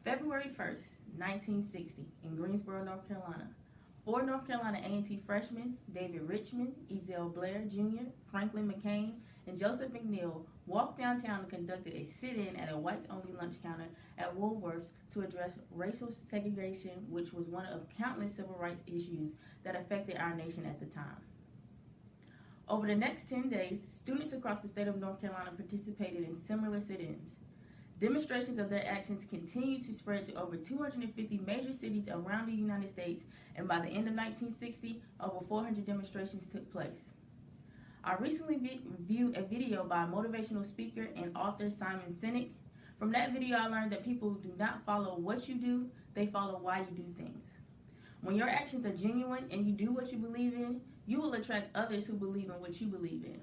February 1st, 1960, in Greensboro, North Carolina, four North Carolina A&T freshmen, David Richmond, Ezell Blair Jr., Franklin McCain, and Joseph McNeil, walked downtown and conducted a sit-in at a whites-only lunch counter at Woolworth's to address racial segregation, which was one of countless civil rights issues that affected our nation at the time. Over the next 10 days, students across the state of North Carolina participated in similar sit-ins. Demonstrations of their actions continued to spread to over 250 major cities around the United States, and by the end of 1960, over 400 demonstrations took place. I recently viewed a video by motivational speaker and author Simon Sinek. From that video, I learned that people do not follow what you do, they follow why you do things. When your actions are genuine and you do what you believe in, you will attract others who believe in what you believe in.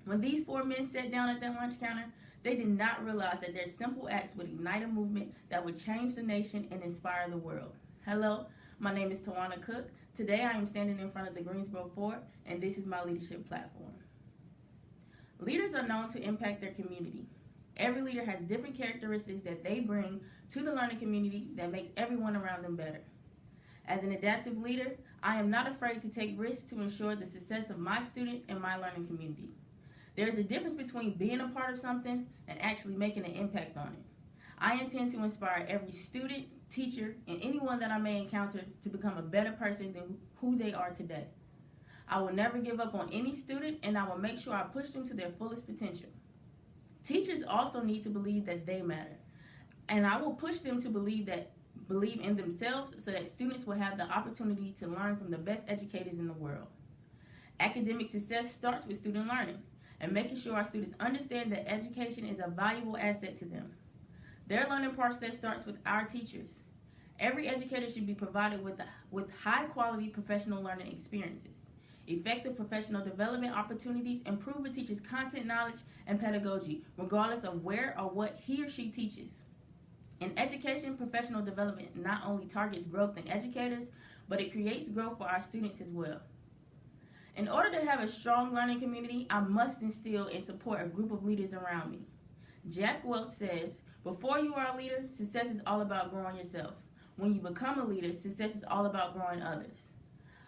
When these four men sat down at that lunch counter, they did not realize that their simple acts would ignite a movement that would change the nation and inspire the world. Hello, my name is Tawana Cook. Today I am standing in front of the Greensboro Fort, and this is my leadership platform. Leaders are known to impact their community. Every leader has different characteristics that they bring to the learning community that makes everyone around them better. As an adaptive leader, I am not afraid to take risks to ensure the success of my students and my learning community. There is a difference between being a part of something and actually making an impact on it. I intend to inspire every student, teacher, and anyone that I may encounter to become a better person than who they are today. I will never give up on any student, and I will make sure I push them to their fullest potential. Teachers also need to believe that they matter, and I will push them to believe in themselves so that students will have the opportunity to learn from the best educators in the world. Academic success starts with student learning and making sure our students understand that education is a valuable asset to them. Their learning process starts with our teachers. Every educator should be provided with high-quality professional learning experiences. Effective professional development opportunities improve a teacher's content knowledge and pedagogy, regardless of where or what he or she teaches. In education, professional development not only targets growth in educators, but it creates growth for our students as well. In order to have a strong learning community, I must instill and support a group of leaders around me. Jack Welch says, before you are a leader, success is all about growing yourself. When you become a leader, success is all about growing others.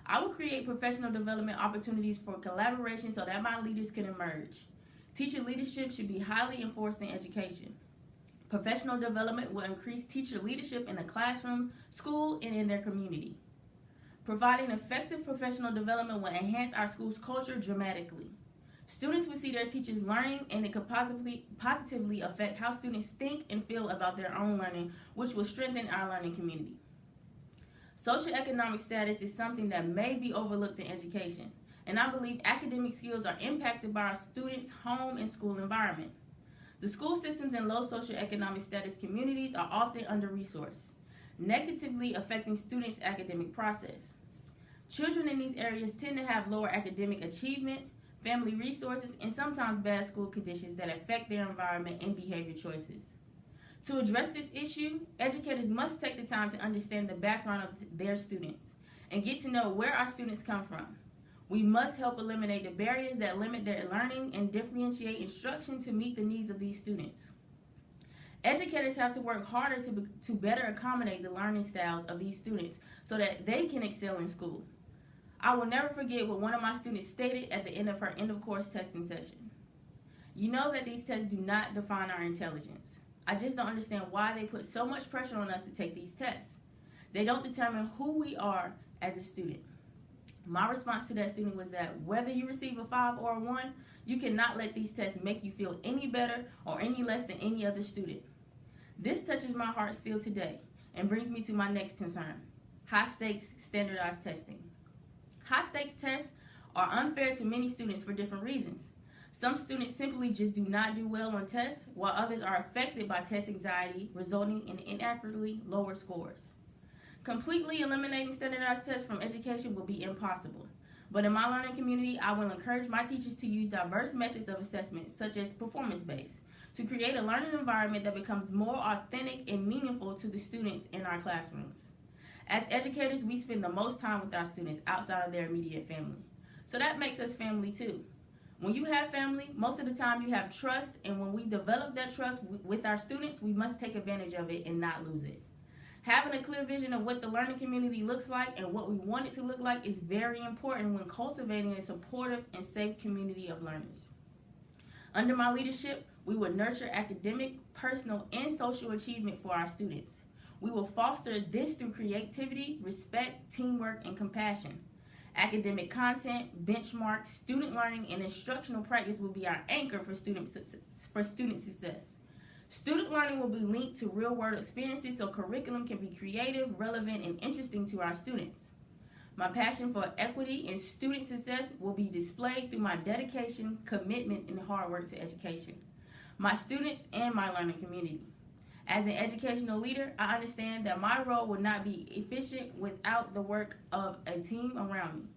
I will create professional development opportunities for collaboration so that my leaders can emerge. Teacher leadership should be highly enforced in education. Professional development will increase teacher leadership in the classroom, school, and in their community. Providing effective professional development will enhance our school's culture dramatically. Students will see their teachers learning, and it could positively affect how students think and feel about their own learning, which will strengthen our learning community. Socioeconomic status is something that may be overlooked in education, and I believe academic skills are impacted by our students' home and school environment. The school systems in low socioeconomic status communities are often under-resourced, negatively affecting students' academic process. Children in these areas tend to have lower academic achievement, family resources, and sometimes bad school conditions that affect their environment and behavior choices. To address this issue, educators must take the time to understand the background of their students and get to know where our students come from. We must help eliminate the barriers that limit their learning and differentiate instruction to meet the needs of these students. Educators have to work harder to better accommodate the learning styles of these students so that they can excel in school. I will never forget what one of my students stated at the end of her end-of-course testing session. You know that these tests do not define our intelligence. I just don't understand why they put so much pressure on us to take these tests. They don't determine who we are as a student. My response to that student was that whether you receive a 5 or a 1, you cannot let these tests make you feel any better or any less than any other student. This touches my heart still today and brings me to my next concern: high-stakes standardized testing. High-stakes tests are unfair to many students for different reasons. Some students simply just do not do well on tests, while others are affected by test anxiety, resulting in inaccurately lower scores. Completely eliminating standardized tests from education will be impossible. But in my learning community, I will encourage my teachers to use diverse methods of assessment, such as performance-based, to create a learning environment that becomes more authentic and meaningful to the students in our classrooms. As educators, we spend the most time with our students outside of their immediate family. So that makes us family too. When you have family, most of the time you have trust, and when we develop that trust with our students, we must take advantage of it and not lose it. Having a clear vision of what the learning community looks like and what we want it to look like is very important when cultivating a supportive and safe community of learners. Under my leadership, we will nurture academic, personal, and social achievement for our students. We will foster this through creativity, respect, teamwork, and compassion. Academic content, benchmarks, student learning, and instructional practice will be our anchor for student success. Student learning will be linked to real-world experiences so curriculum can be creative, relevant, and interesting to our students. My passion for equity and student success will be displayed through my dedication, commitment, and hard work to education, my students, and my learning community. As an educational leader, I understand that my role will not be efficient without the work of a team around me,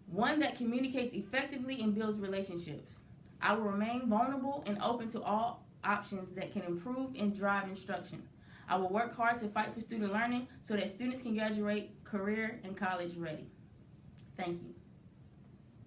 one that communicates effectively and builds relationships. I will remain vulnerable and open to all options that can improve and drive instruction. I will work hard to fight for student learning so that students can graduate career and college ready. Thank you.